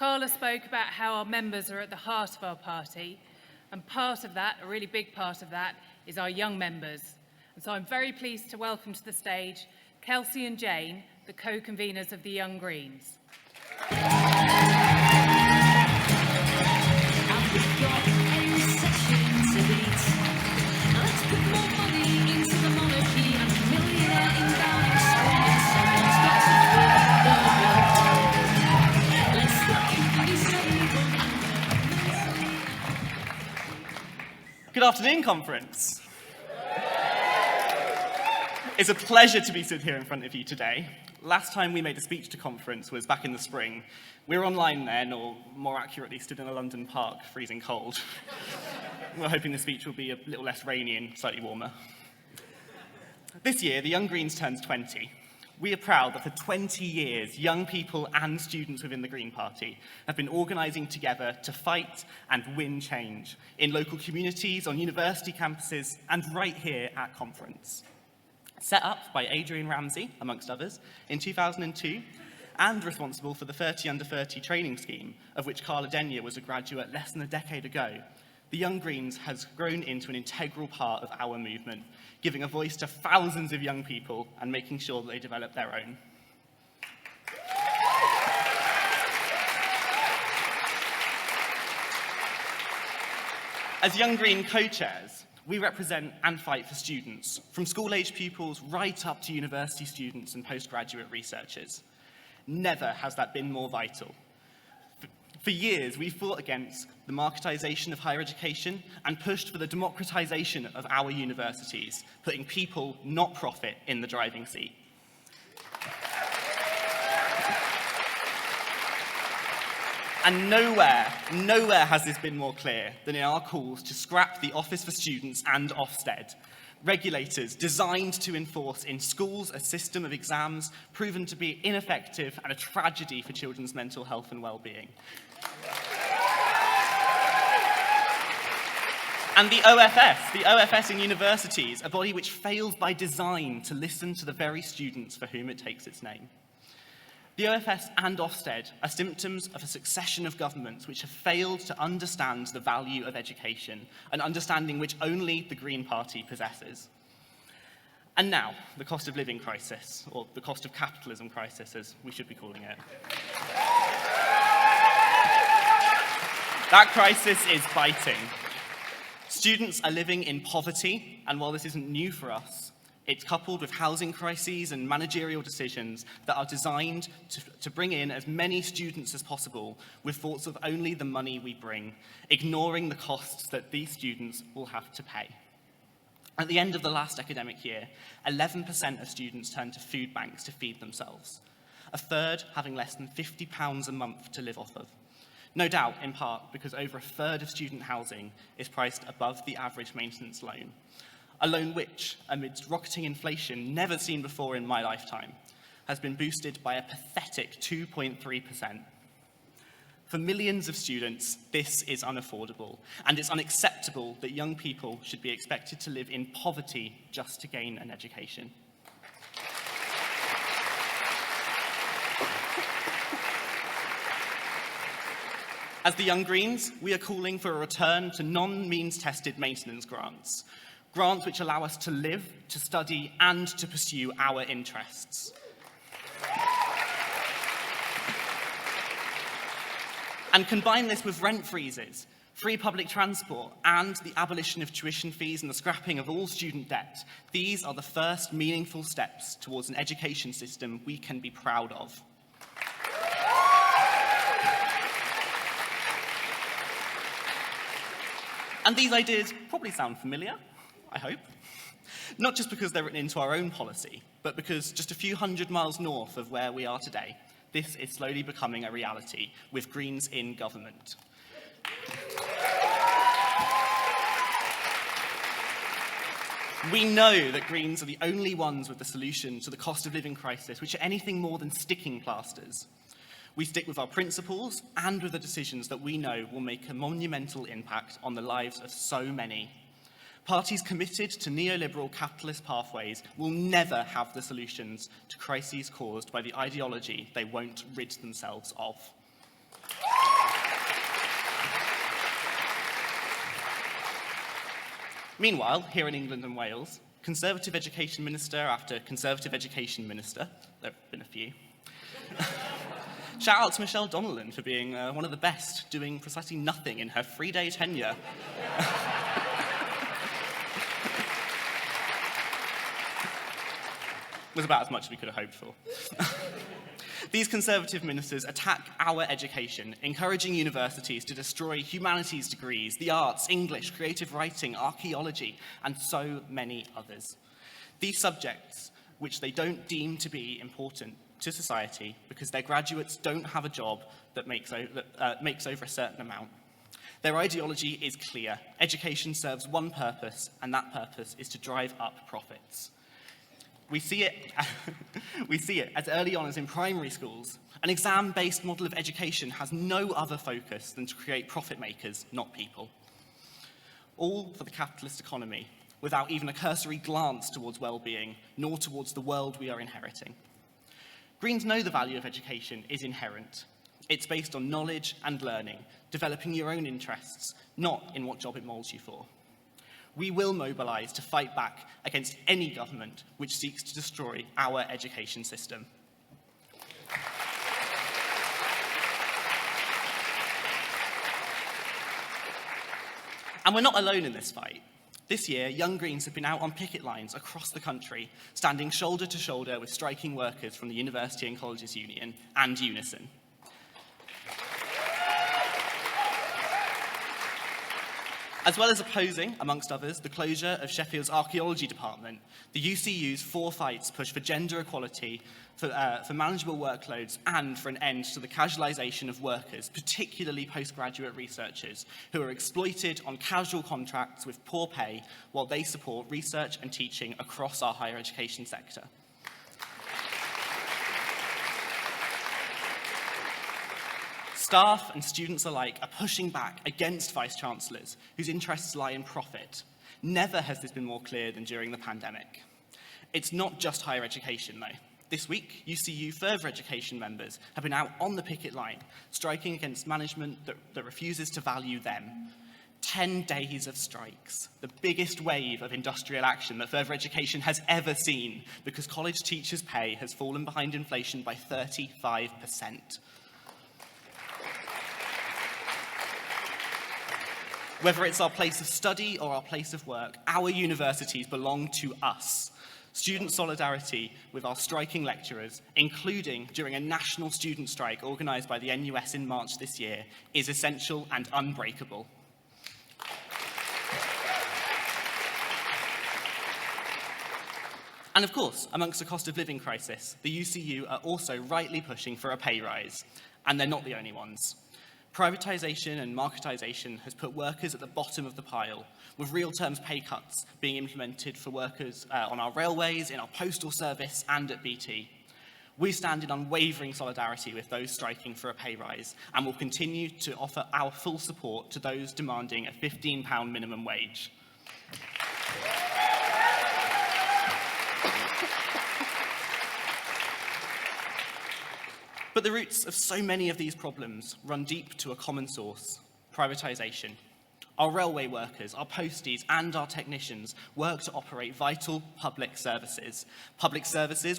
Carla spoke about how our members are at the heart of our party, and part of that, a really big part of that, is our young members. And so I'm very pleased to welcome to the stage Kelsey and Jane, the co-conveners of the Young Greens. Good afternoon, conference. It's a pleasure to be stood here in front of you today. Last time we made a speech to conference was back in the spring. We were online then, or more accurately, stood in a London park, freezing cold. We're hoping the speech will be a little less rainy and slightly warmer. This year, the Young Greens turns 20. We are proud that for 20 years, young people and students within the Green Party have been organising together to fight and win change in local communities, on university campuses, and right here at conference. Set up by Adrian Ramsey, amongst others, in 2002, and responsible for the 30 Under 30 training scheme, of which Carla Denyer was a graduate less than a decade ago, the Young Greens has grown into an integral part of our movement, giving a voice to thousands of young people and making sure that they develop their own. As Young Green co-chairs, we represent and fight for students, from school-age pupils right up to university students and postgraduate researchers. Never has that been more vital. For years, we've fought against the marketisation of higher education and pushed for the democratisation of our universities, putting people, not profit, in the driving seat. And nowhere has this been more clear than in our calls to scrap the Office for Students and Ofsted, regulators designed to enforce in schools a system of exams proven to be ineffective and a tragedy for children's mental health and well-being. And the OFS in universities, a body which fails by design to listen to the very students for whom it takes its name. The OFS and Ofsted are symptoms of a succession of governments which have failed to understand the value of education, an understanding which only the Green Party possesses. And now, the cost of living crisis, or the cost of capitalism crisis, as we should be calling it. That crisis is biting. Students are living in poverty, and while this isn't new for us, it's coupled with housing crises and managerial decisions that are designed to bring in as many students as possible with thoughts of only the money we bring, ignoring the costs that these students will have to pay. At the end of the last academic year, 11% of students turned to food banks to feed themselves, a third having less than £50 a month to live off of. No doubt, in part, because over a third of student housing is priced above the average maintenance loan. A loan which, amidst rocketing inflation never seen before in my lifetime, has been boosted by a pathetic 2.3%. For millions of students, this is unaffordable, and it's unacceptable that young people should be expected to live in poverty just to gain an education. As the Young Greens, we are calling for a return to non-means-tested maintenance grants, grants which allow us to live, to study, and to pursue our interests. And combine this with rent freezes, free public transport, and the abolition of tuition fees and the scrapping of all student debt. These are the first meaningful steps towards an education system we can be proud of. And these ideas probably sound familiar, I hope. Not just because they're written into our own policy, but because just a few hundred miles north of where we are today, this is slowly becoming a reality, with Greens in government. We know that Greens are the only ones with the solution to the cost of living crisis, which are anything more than sticking plasters. We stick with our principles and with the decisions that we know will make a monumental impact on the lives of so many. Parties committed to neoliberal capitalist pathways will never have the solutions to crises caused by the ideology they won't rid themselves of. Meanwhile, here in England and Wales, Conservative Education Minister after Conservative Education Minister, there have been a few, shout out to Michelle Donnellan for being one of the best, doing precisely nothing in her 3-day tenure. Was about as much as we could have hoped for. These Conservative ministers attack our education, encouraging universities to destroy humanities degrees, the arts, English, creative writing, archaeology, and so many others. These subjects, which they don't deem to be important to society because their graduates don't have a job that makes over a certain amount. Their ideology is clear. Education serves one purpose, and that purpose is to drive up profits. We see it as early on as in primary schools. An exam-based model of education has no other focus than to create profit makers, not people. All for the capitalist economy, without even a cursory glance towards well-being, nor towards the world we are inheriting. Greens know the value of education is inherent. It's based on knowledge and learning, developing your own interests, not in what job it molds you for. We will mobilise to fight back against any government which seeks to destroy our education system. And we're not alone in this fight. This year, Young Greens have been out on picket lines across the country, standing shoulder to shoulder with striking workers from the University and Colleges Union and Unison. As well as opposing, amongst others, the closure of Sheffield's archaeology department, the UCU's 4 fights push for gender equality, for manageable workloads, and for an end to the casualisation of workers, particularly postgraduate researchers, who are exploited on casual contracts with poor pay while they support research and teaching across our higher education sector. Staff and students alike are pushing back against vice-chancellors whose interests lie in profit. Never has this been more clear than during the pandemic. It's not just higher education, though. This week, UCU further education members have been out on the picket line, striking against management that refuses to value them. 10 days of strikes, the biggest wave of industrial action that further education has ever seen, because college teachers' pay has fallen behind inflation by 35%. Whether it's our place of study or our place of work, our universities belong to us. Student solidarity with our striking lecturers, including during a national student strike organised by the NUS in March this year, is essential and unbreakable. And of course, amongst the cost of living crisis, the UCU are also rightly pushing for a pay rise, and they're not the only ones. Privatisation and marketisation has put workers at the bottom of the pile, with real terms pay cuts being implemented for workers on our railways, in our postal service and at BT. We stand in unwavering solidarity with those striking for a pay rise and will continue to offer our full support to those demanding a £15 minimum wage. But the roots of so many of these problems run deep to a common source: privatisation. Our railway workers, our posties and our technicians work to operate vital public services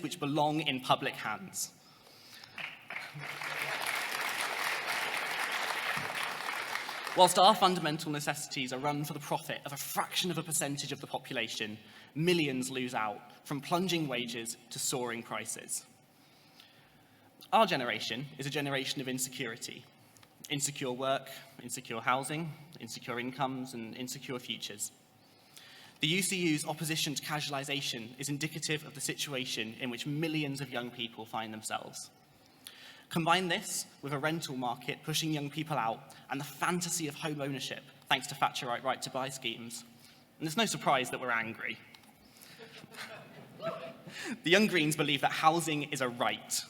which belong in public hands. Whilst our fundamental necessities are run for the profit of a fraction of a percentage of the population, millions lose out, from plunging wages to soaring prices. Our generation is a generation of insecurity. Insecure work, insecure housing, insecure incomes, and insecure futures. The UCU's opposition to casualisation is indicative of the situation in which millions of young people find themselves. Combine this with a rental market pushing young people out and the fantasy of home ownership thanks to Thatcherite right-to-buy schemes, and it's no surprise that we're angry. The Young Greens believe that housing is a right.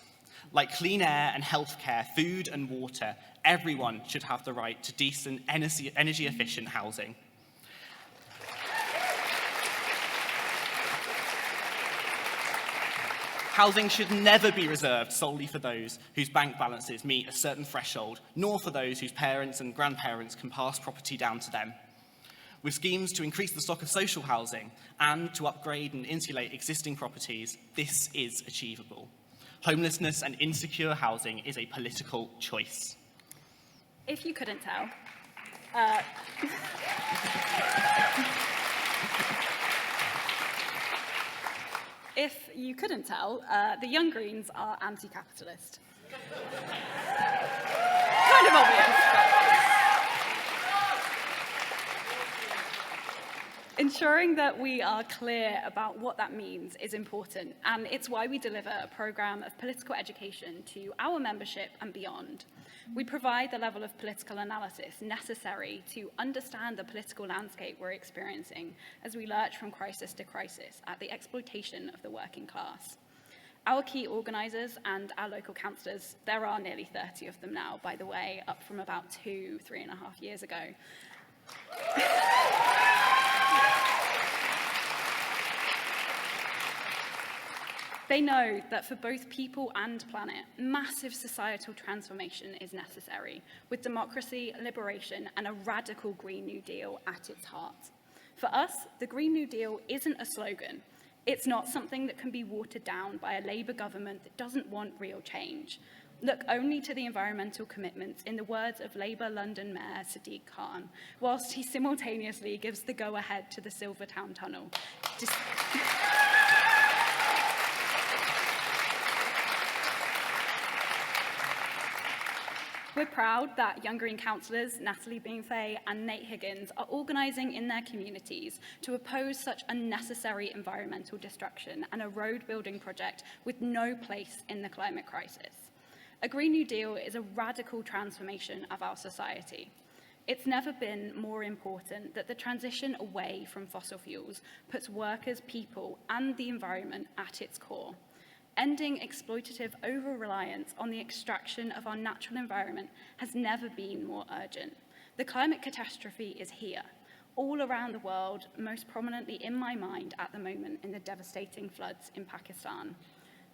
Like clean air and healthcare, food and water, everyone should have the right to decent, energy-efficient housing. Housing should never be reserved solely for those whose bank balances meet a certain threshold, nor for those whose parents and grandparents can pass property down to them. With schemes to increase the stock of social housing and to upgrade and insulate existing properties, this is achievable. Homelessness and insecure housing is a political choice. If you couldn't tell, the Young Greens are anti-capitalist. Kind of obvious, but... Ensuring that we are clear about what that means is important, and it's why we deliver a programme of political education to our membership and beyond. We provide the level of political analysis necessary to understand the political landscape we're experiencing as we lurch from crisis to crisis at the exploitation of the working class. Our key organisers and our local councillors, there are nearly 30 of them now, by the way, up from about 3.5 years ago. They know that for both people and planet, massive societal transformation is necessary, with democracy, liberation, and a radical Green New Deal at its heart. For us, the Green New Deal isn't a slogan. It's not something that can be watered down by a Labour government that doesn't want real change. Look only to the environmental commitments in the words of Labour London Mayor Sadiq Khan, whilst he simultaneously gives the go-ahead to the Silvertown Tunnel. We're proud that Young Green councillors Natalie Beanfay and Nate Higgins are organising in their communities to oppose such unnecessary environmental destruction and a road building project with no place in the climate crisis. A Green New Deal is a radical transformation of our society. It's never been more important that the transition away from fossil fuels puts workers, people, and the environment at its core. Ending exploitative over-reliance on the extraction of our natural environment has never been more urgent. The climate catastrophe is here, all around the world, most prominently in my mind at the moment in the devastating floods in Pakistan.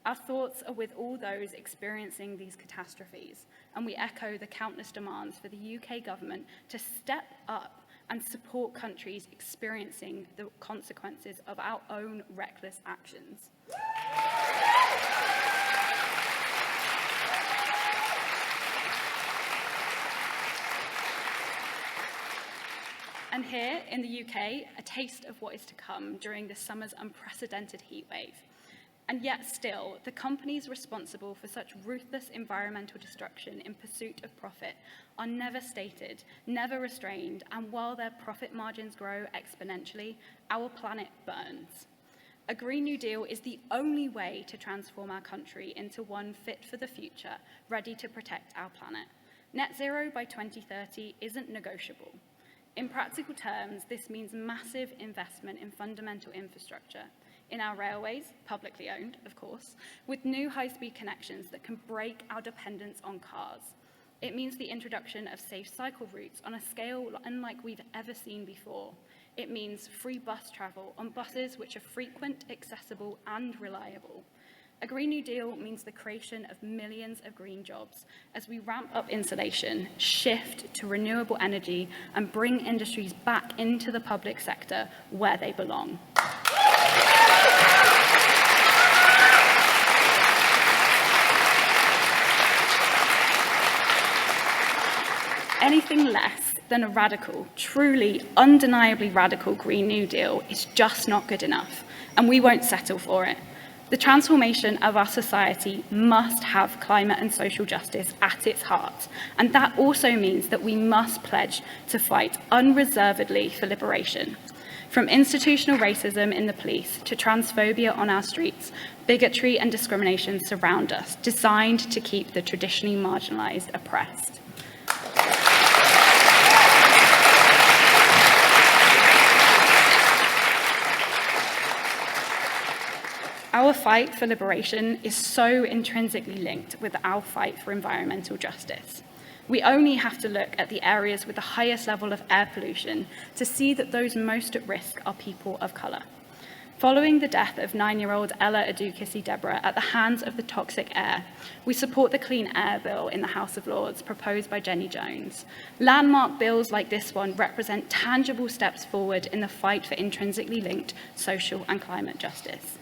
Our thoughts are with all those experiencing these catastrophes, and we echo the countless demands for the UK government to step up and support countries experiencing the consequences of our own reckless actions. And here in the UK, a taste of what is to come during this summer's unprecedented heatwave. And yet still, the companies responsible for such ruthless environmental destruction in pursuit of profit are never stated, never restrained, and while their profit margins grow exponentially, our planet burns. A Green New Deal is the only way to transform our country into one fit for the future, ready to protect our planet. Net zero by 2030 isn't negotiable. In practical terms, this means massive investment in fundamental infrastructure, in our railways, publicly owned, of course, with new high-speed connections that can break our dependence on cars. It means the introduction of safe cycle routes on a scale unlike we've ever seen before. It means free bus travel on buses which are frequent, accessible, and reliable. A Green New Deal means the creation of millions of green jobs as we ramp up insulation, shift to renewable energy, and bring industries back into the public sector where they belong. Anything less than a radical, truly, undeniably radical Green New Deal is just not good enough, and we won't settle for it. The transformation of our society must have climate and social justice at its heart, and that also means that we must pledge to fight unreservedly for liberation. From institutional racism in the police to transphobia on our streets, bigotry and discrimination surround us, designed to keep the traditionally marginalised oppressed. Our fight for liberation is so intrinsically linked with our fight for environmental justice. We only have to look at the areas with the highest level of air pollution to see that those most at risk are people of colour. Following the death of 9-year-old Ella Adukisi Deborah at the hands of the toxic air, we support the Clean Air Bill in the House of Lords proposed by Jenny Jones. Landmark bills like this one represent tangible steps forward in the fight for intrinsically linked social and climate justice.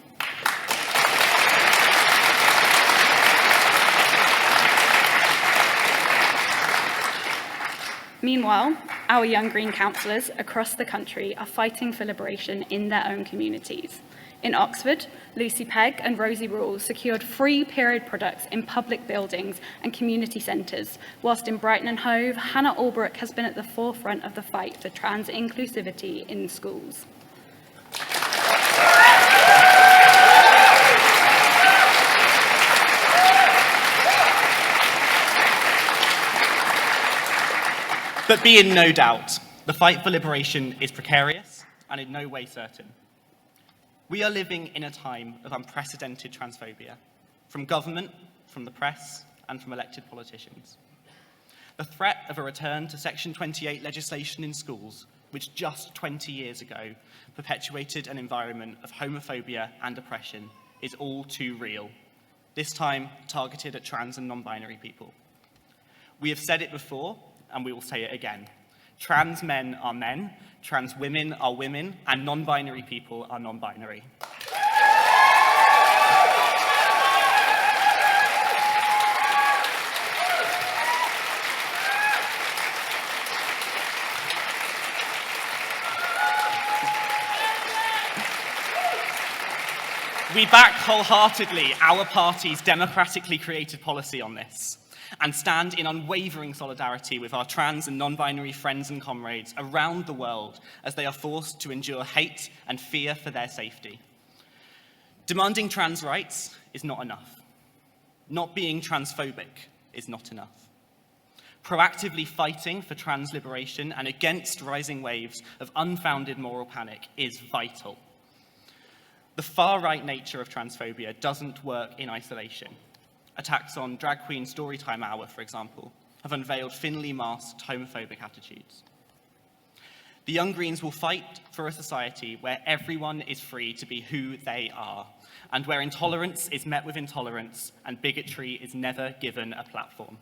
Meanwhile, our Young Green councillors across the country are fighting for liberation in their own communities. In Oxford, Lucy Pegg and Rosie Rule secured free period products in public buildings and community centres, whilst in Brighton and Hove, Hannah Albrook has been at the forefront of the fight for trans inclusivity in schools. But be in no doubt, the fight for liberation is precarious and in no way certain. We are living in a time of unprecedented transphobia, from government, from the press, and from elected politicians. The threat of a return to Section 28 legislation in schools, which just 20 years ago perpetuated an environment of homophobia and oppression, is all too real, this time targeted at trans and non-binary people. We have said it before, and we will say it again. Trans men are men, trans women are women, and non-binary people are non-binary. We back wholeheartedly our party's democratically created policy on this, and stand in unwavering solidarity with our trans and non-binary friends and comrades around the world as they are forced to endure hate and fear for their safety. Demanding trans rights is not enough. Not being transphobic is not enough. Proactively fighting for trans liberation and against rising waves of unfounded moral panic is vital. The far-right nature of transphobia doesn't work in isolation. Attacks on Drag Queen Storytime Hour, for example, have unveiled thinly masked homophobic attitudes. The Young Greens will fight for a society where everyone is free to be who they are, and where intolerance is met with intolerance and bigotry is never given a platform.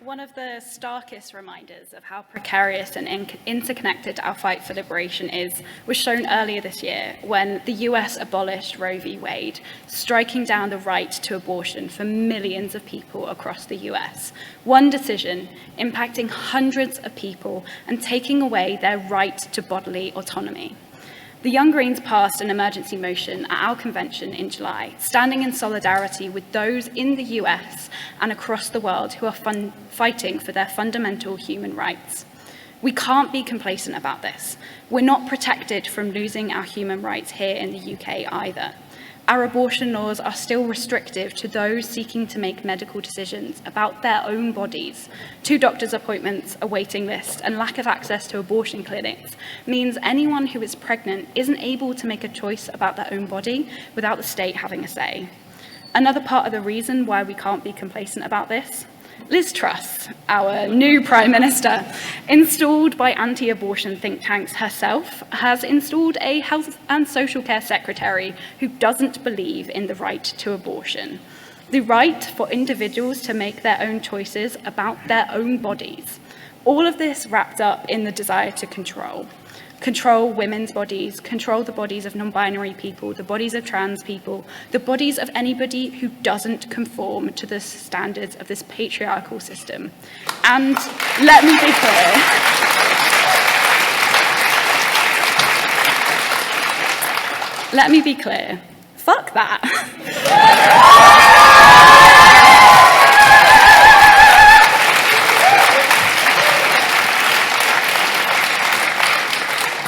One of the starkest reminders of how precarious and interconnected our fight for liberation is was shown earlier this year when the US abolished Roe v. Wade, striking down the right to abortion for millions of people across the US. One decision impacting hundreds of people and taking away their right to bodily autonomy. The Young Greens passed an emergency motion at our convention in July, standing in solidarity with those in the US and across the world who are fighting for their fundamental human rights. We can't be complacent about this. We're not protected from losing our human rights here in the UK either. Our abortion laws are still restrictive to those seeking to make medical decisions about their own bodies. 2 doctor's appointments, a waiting list, and lack of access to abortion clinics means anyone who is pregnant isn't able to make a choice about their own body without the state having a say. Another part of the reason why we can't be complacent about this: Liz Truss, our new Prime Minister, installed by anti-abortion think tanks herself, has installed a health and social care secretary who doesn't believe in the right to abortion. The right for individuals to make their own choices about their own bodies. All of this wrapped up in the desire to control women's bodies, control the bodies of non-binary people, the bodies of trans people, the bodies of anybody who doesn't conform to the standards of this patriarchal system. And let me be clear. Let me be clear. Fuck that.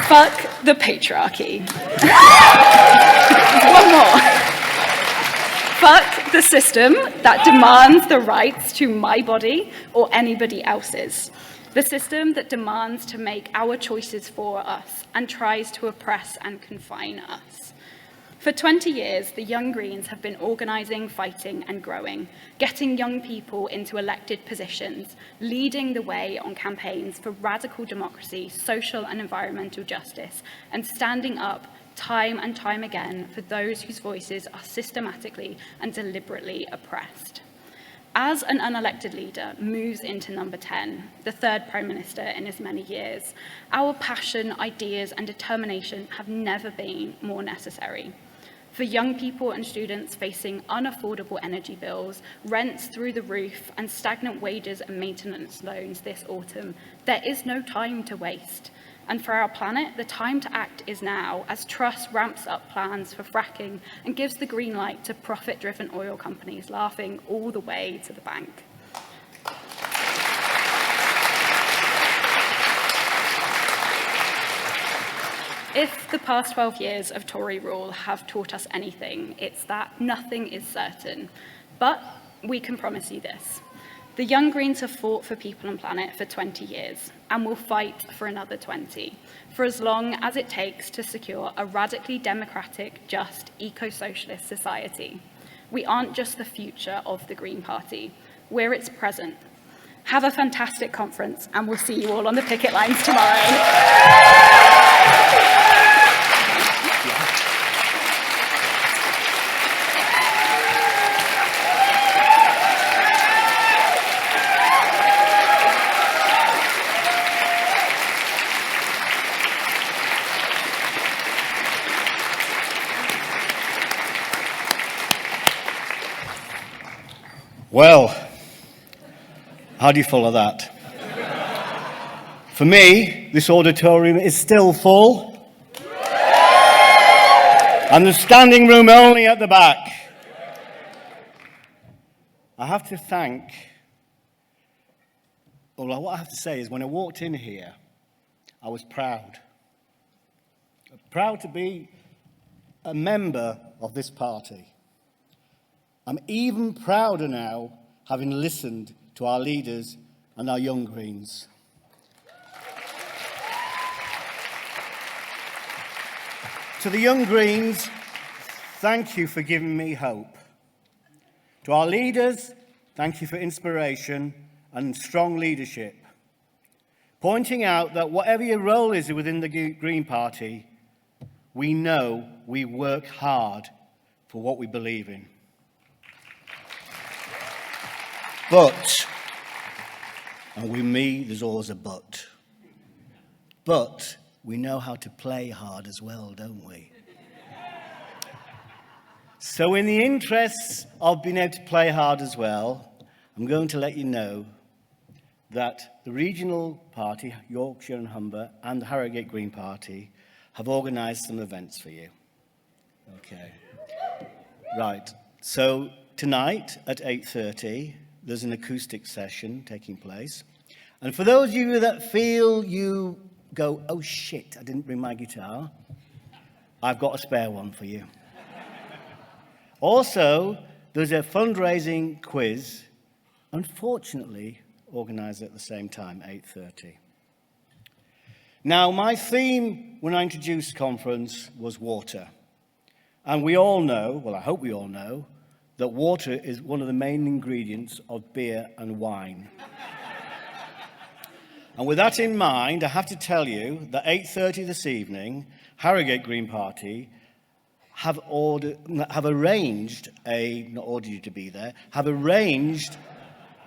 Fuck the patriarchy. One more. Fuck the system that demands the rights to my body or anybody else's. The system that demands to make our choices for us and tries to oppress and confine us. For 20 years, the Young Greens have been organising, fighting and growing, getting young people into elected positions, leading the way on campaigns for radical democracy, social and environmental justice, and standing up time and time again for those whose voices are systematically and deliberately oppressed. As an unelected leader moves into number 10, the third Prime Minister in as many years, our passion, ideas and determination have never been more necessary. For young people and students facing unaffordable energy bills, rents through the roof and stagnant wages and maintenance loans this autumn, there is no time to waste. And for our planet, the time to act is now, as Truss ramps up plans for fracking and gives the green light to profit-driven oil companies laughing all the way to the bank. If the past 12 years of Tory rule have taught us anything, it's that nothing is certain. But we can promise you this. The Young Greens have fought for people and planet for 20 years and will fight for another 20, for as long as it takes to secure a radically democratic, just, eco-socialist society. We aren't just the future of the Green Party, we're its present. Have a fantastic conference and we'll see you all on the picket lines tomorrow. Well, how do you follow that? For me, this auditorium is still full, and there's standing room only at the back. I have to thank, well, what I have to say is when I walked in here, I was proud. Proud to be a member of this party. I'm even prouder now, having listened to our leaders and our Young Greens. To the Young Greens, thank you for giving me hope. To our leaders, thank you for inspiration and strong leadership, pointing out that whatever your role is within the Green Party, we know we work hard for what we believe in. But, and with me, there's always a but. But we know how to play hard as well, don't we? So in the interests of being able to play hard as well, I'm going to let you know that the regional party, Yorkshire and Humber, and the Harrogate Green Party have organised some events for you. Okay. Right. So tonight at 8:30, there's an acoustic session taking place. And for those of you that feel you go, oh shit, I didn't bring my guitar, I've got a spare one for you. Also, there's a fundraising quiz, unfortunately organised at the same time, 8:30. Now, my theme when I introduced the conference was water. And we all know, well, I hope we all know, that water is one of the main ingredients of beer and wine. And with that in mind, I have to tell you that 8:30 this evening, Harrogate Green Party have arranged not ordered you to be there, have arranged,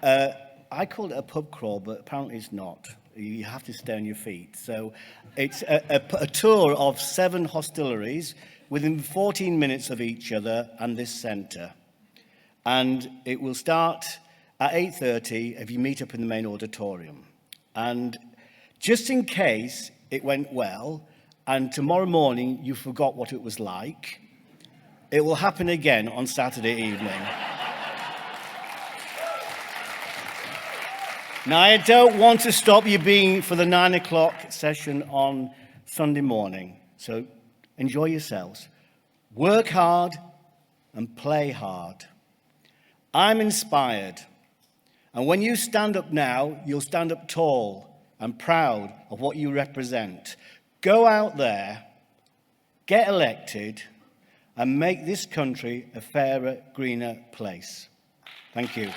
I call it a pub crawl, but apparently it's not. You have to stay on your feet. So it's a tour of 7 hostilleries within 14 minutes of each other and this centre. And it will start at 8:30 if you meet up in the main auditorium. And just in case it went well, and tomorrow morning you forgot what it was like, it will happen again on Saturday evening. Now, I don't want to stop you being for the 9 o'clock session on Sunday morning, so enjoy yourselves. Work hard and play hard. I'm inspired, and when you stand up now, you'll stand up tall and proud of what you represent. Go out there, get elected, and make this country a fairer, greener place. Thank you.